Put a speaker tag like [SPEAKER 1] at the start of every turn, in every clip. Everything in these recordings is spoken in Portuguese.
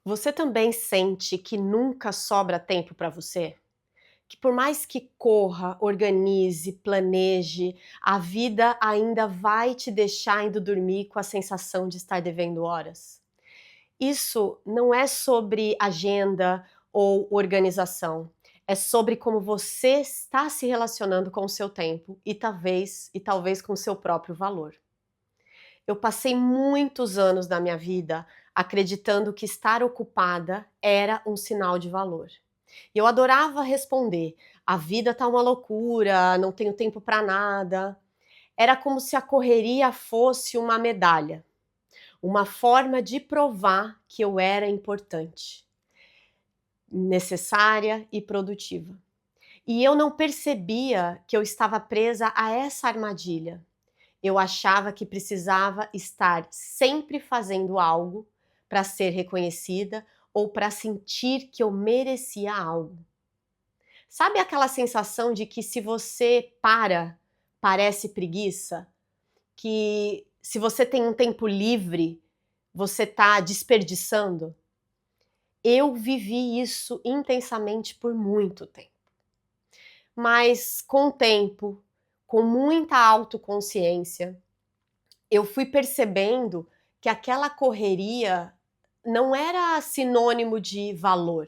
[SPEAKER 1] Você também sente que nunca sobra tempo para você? Que por mais que corra, organize, planeje, a vida ainda vai te deixar indo dormir com a sensação de estar devendo horas? Isso não é sobre agenda ou organização, é sobre como você está se relacionando com o seu tempo e talvez com o seu próprio valor. Eu passei muitos anos da minha vida acreditando que estar ocupada era um sinal de valor. Eu adorava responder: "A vida tá uma loucura, não tenho tempo para nada". Era como se a correria fosse uma medalha, uma forma de provar que eu era importante, necessária e produtiva. E eu não percebia que eu estava presa a essa armadilha. Eu achava que precisava estar sempre fazendo algo para ser reconhecida ou para sentir que eu merecia algo. Sabe aquela sensação de que se você para, parece preguiça? Que se você tem um tempo livre, você está desperdiçando? Eu vivi isso intensamente por muito tempo. Mas com o tempo, com muita autoconsciência, eu fui percebendo que aquela correria não era sinônimo de valor,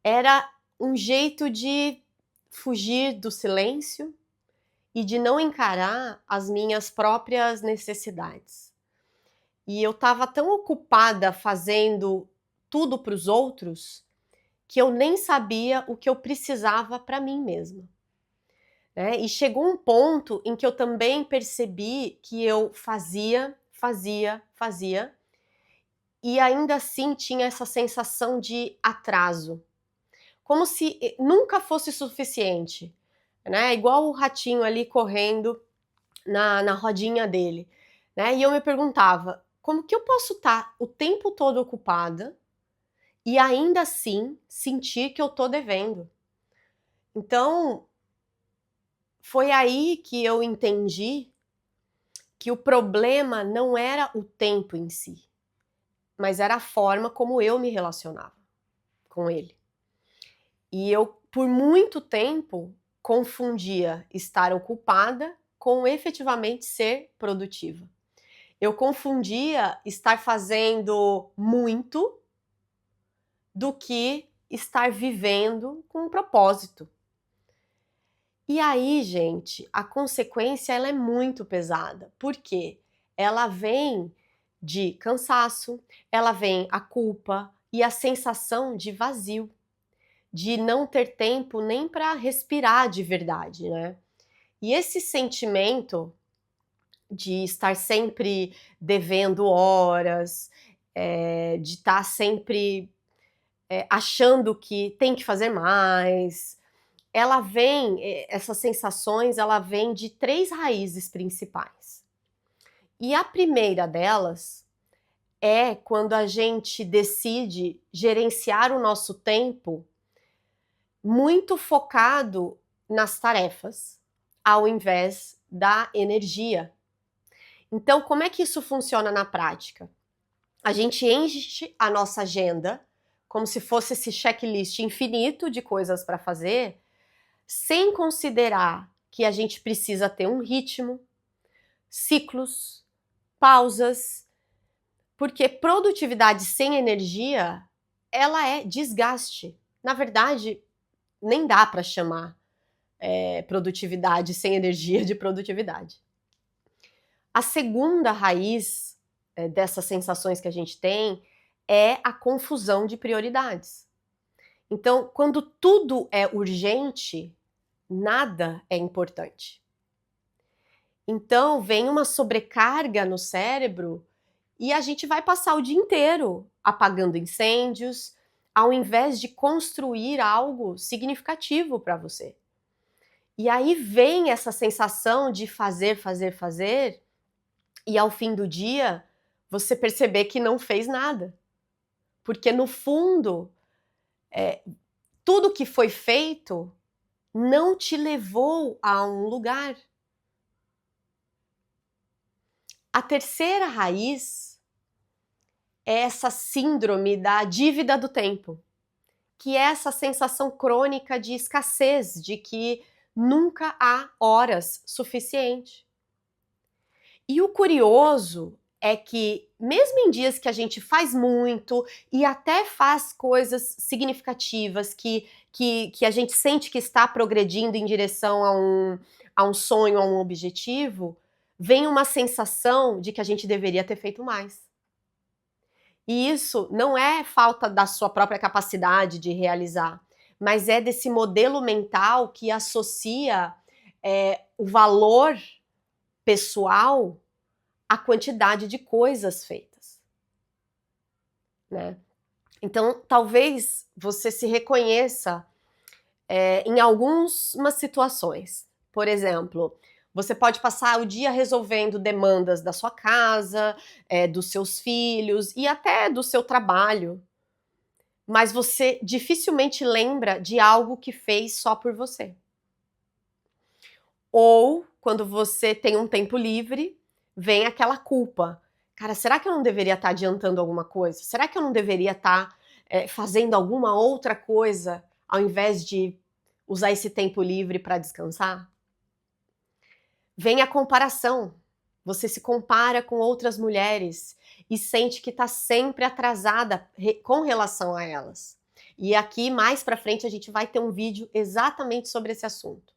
[SPEAKER 1] era um jeito de fugir do silêncio e de não encarar as minhas próprias necessidades. E eu estava tão ocupada fazendo tudo para os outros, que eu nem sabia o que eu precisava para mim mesma, né. E chegou um ponto em que eu também percebi que eu fazia, fazia, fazia, e ainda assim tinha essa sensação de atraso, como se nunca fosse suficiente, né, igual o ratinho ali correndo na rodinha dele, né, e eu me perguntava: "Como que eu posso estar o tempo todo ocupada e ainda assim sentir que eu tô devendo?". Então, foi aí que eu entendi que o problema não era o tempo em si, mas era a forma como eu me relacionava com ele. E eu, por muito tempo, confundia estar ocupada com efetivamente ser produtiva. Eu confundia estar fazendo muito do que estar vivendo com um propósito. E aí, gente, a consequência ela é muito pesada. Por quê? Ela vem de cansaço, ela vem a culpa e a sensação de vazio, de não ter tempo nem para respirar de verdade, né. E esse sentimento de estar sempre devendo horas, de estar sempre, achando que tem que fazer mais, ela vem essas sensações, ela vem de 3 raízes principais. E a primeira delas é quando a gente decide gerenciar o nosso tempo muito focado nas tarefas, ao invés da energia. Então, como é que isso funciona na prática? A gente enche a nossa agenda como se fosse esse checklist infinito de coisas para fazer, sem considerar que a gente precisa ter um ritmo, ciclos, pausas, porque produtividade sem energia, ela é desgaste. Na verdade, nem dá para chamar produtividade sem energia de produtividade. A segunda raiz dessas sensações que a gente tem é a confusão de prioridades. Então, quando tudo é urgente, nada é importante. Então, vem uma sobrecarga no cérebro e a gente vai passar o dia inteiro apagando incêndios, ao invés de construir algo significativo para você. E aí vem essa sensação de fazer, fazer, fazer, e ao fim do dia você perceber que não fez nada. Porque no fundo, tudo que foi feito não te levou a um lugar. A terceira raiz é essa síndrome da dívida do tempo, que é essa sensação crônica de escassez, de que nunca há horas suficiente. E o curioso é que, mesmo em dias que a gente faz muito e até faz coisas significativas, que a gente sente que está progredindo em direção a um sonho, a um objetivo, vem uma sensação de que a gente deveria ter feito mais. E isso não é falta da sua própria capacidade de realizar, mas é desse modelo mental que associa o valor pessoal à quantidade de coisas feitas, né? Então, talvez você se reconheça em algumas situações. Por exemplo, você pode passar o dia resolvendo demandas da sua casa, dos seus filhos e até do seu trabalho, mas você dificilmente lembra de algo que fez só por você. Ou, quando você tem um tempo livre, vem aquela culpa. Cara, será que eu não deveria estar adiantando alguma coisa? Será que eu não deveria estar fazendo alguma outra coisa ao invés de usar esse tempo livre para descansar? Vem a comparação. Você se compara com outras mulheres e sente que está sempre atrasada com relação a elas. E aqui, mais para frente, a gente vai ter um vídeo exatamente sobre esse assunto.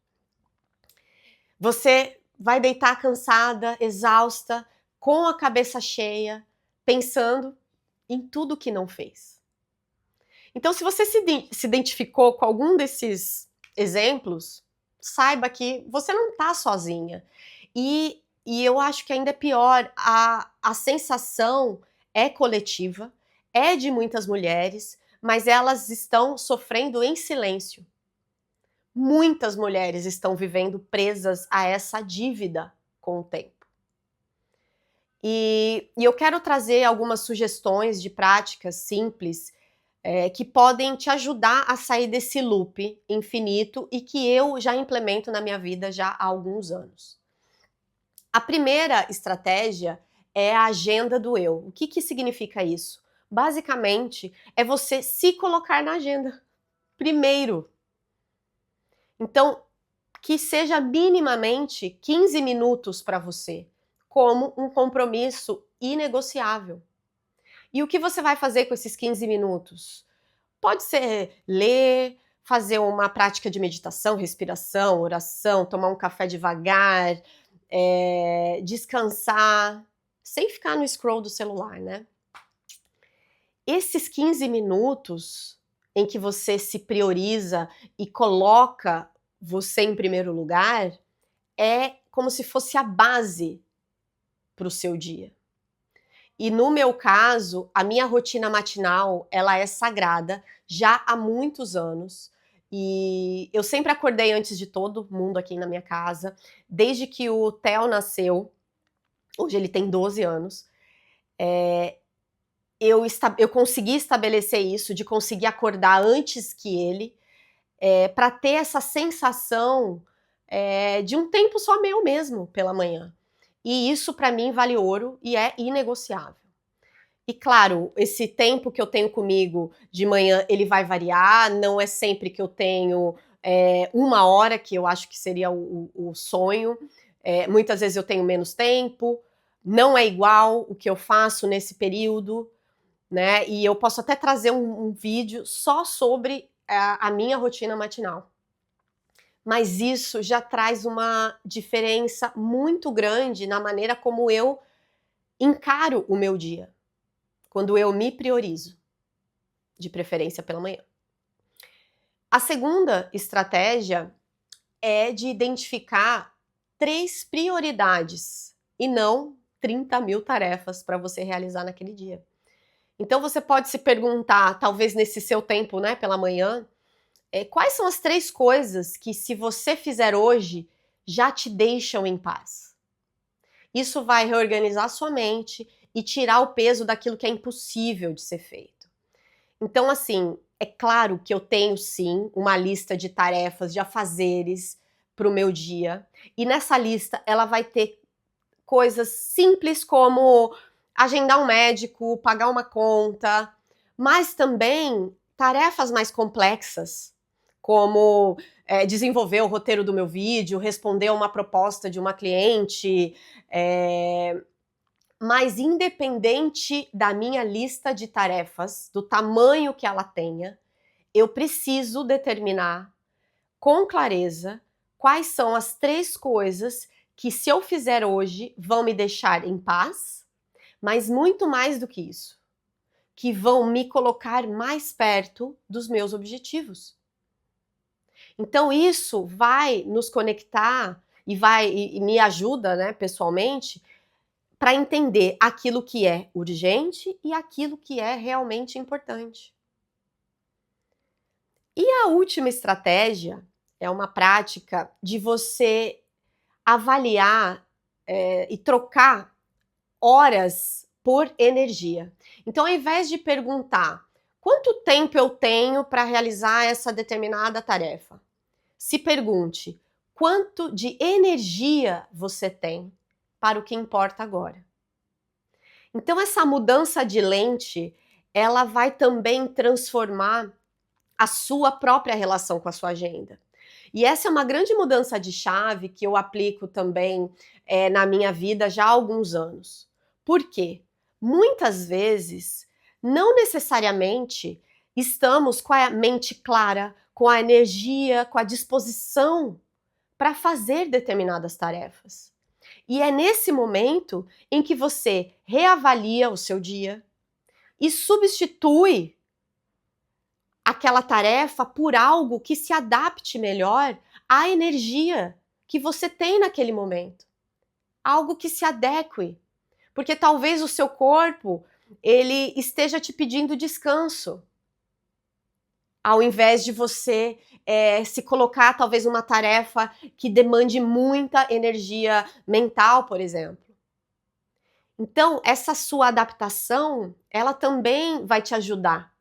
[SPEAKER 1] Você vai deitar cansada, exausta, com a cabeça cheia, pensando em tudo que não fez. Então, se você se identificou com algum desses exemplos, saiba que você não está sozinha. E eu acho que ainda é pior, a sensação é coletiva, é de muitas mulheres, mas elas estão sofrendo em silêncio. Muitas mulheres estão vivendo presas a essa dívida com o tempo. E eu quero trazer algumas sugestões de práticas simples que podem te ajudar a sair desse loop infinito e que eu já implemento na minha vida já há alguns anos. A primeira estratégia é a agenda do eu. O que significa isso? Basicamente, é você se colocar na agenda primeiro. Então, que seja minimamente 15 minutos para você, como um compromisso inegociável. E o que você vai fazer com esses 15 minutos? Pode ser ler, fazer uma prática de meditação, respiração, oração, tomar um café devagar, descansar, sem ficar no scroll do celular, né? Esses 15 minutos em que você se prioriza e coloca você em primeiro lugar, é como se fosse a base para o seu dia. E no meu caso, a minha rotina matinal, ela é sagrada já há muitos anos. E eu sempre acordei antes de todo mundo aqui na minha casa. Desde que o Theo nasceu, hoje ele tem 12 anos, eu consegui estabelecer isso, de conseguir acordar antes que ele, para ter essa sensação de um tempo só meu mesmo pela manhã. E isso para mim vale ouro e é inegociável. E claro, esse tempo que eu tenho comigo de manhã, ele vai variar, não é sempre que eu tenho 1 hora, que eu acho que seria o sonho. Muitas vezes eu tenho menos tempo, não é igual o que eu faço nesse período, né? E eu posso até trazer um vídeo só sobre a minha rotina matinal. Mas isso já traz uma diferença muito grande na maneira como eu encaro o meu dia, quando eu me priorizo, de preferência pela manhã. A segunda estratégia é de identificar 3 prioridades e não 30 mil tarefas para você realizar naquele dia. Então você pode se perguntar, talvez nesse seu tempo, né, pela manhã, quais são as 3 coisas que, se você fizer hoje, já te deixam em paz? Isso vai reorganizar sua mente e tirar o peso daquilo que é impossível de ser feito. Então, assim, é claro que eu tenho sim uma lista de tarefas, de afazeres para o meu dia, e nessa lista ela vai ter coisas simples como agendar um médico, pagar uma conta, mas também tarefas mais complexas, como desenvolver o roteiro do meu vídeo, responder a uma proposta de uma cliente, mas independente da minha lista de tarefas, do tamanho que ela tenha, eu preciso determinar com clareza quais são as 3 coisas que, se eu fizer hoje, vão me deixar em paz, mas muito mais do que isso, que vão me colocar mais perto dos meus objetivos. Então isso vai nos conectar e me ajuda, né, pessoalmente, para entender aquilo que é urgente e aquilo que é realmente importante. E a última estratégia é uma prática de você avaliar e trocar horas por energia. Então, ao invés de perguntar quanto tempo eu tenho para realizar essa determinada tarefa, se pergunte quanto de energia você tem para o que importa agora. Então, essa mudança de lente, ela vai também transformar a sua própria relação com a sua agenda. E essa é uma grande mudança de chave que eu aplico também na minha vida já há alguns anos. Por quê? Muitas vezes, não necessariamente estamos com a mente clara, com a energia, com a disposição para fazer determinadas tarefas. E é nesse momento em que você reavalia o seu dia e substitui aquela tarefa por algo que se adapte melhor à energia que você tem naquele momento. Algo que se adeque. Porque talvez o seu corpo, ele esteja te pedindo descanso. Ao invés de você se colocar talvez numa tarefa que demande muita energia mental, por exemplo. Então, essa sua adaptação, ela também vai te ajudar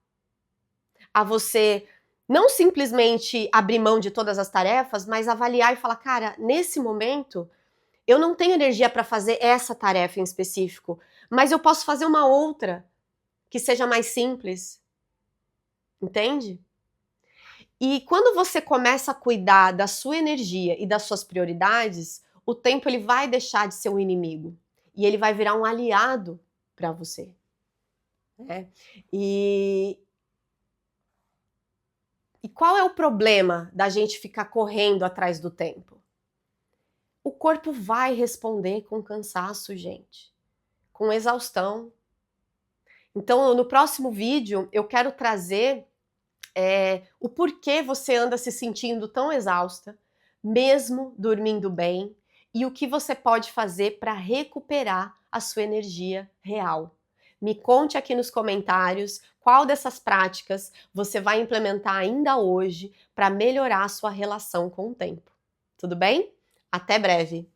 [SPEAKER 1] a você não simplesmente abrir mão de todas as tarefas, mas avaliar e falar, cara, nesse momento eu não tenho energia para fazer essa tarefa em específico, mas eu posso fazer uma outra que seja mais simples. Entende? E quando você começa a cuidar da sua energia e das suas prioridades, o tempo ele vai deixar de ser um inimigo e ele vai virar um aliado para você, né? E qual é o problema da gente ficar correndo atrás do tempo? O corpo vai responder com cansaço, gente, com exaustão. Então, no próximo vídeo, eu quero trazer o porquê você anda se sentindo tão exausta, mesmo dormindo bem, e o que você pode fazer para recuperar a sua energia real. Me conte aqui nos comentários qual dessas práticas você vai implementar ainda hoje para melhorar a sua relação com o tempo. Tudo bem? Até breve!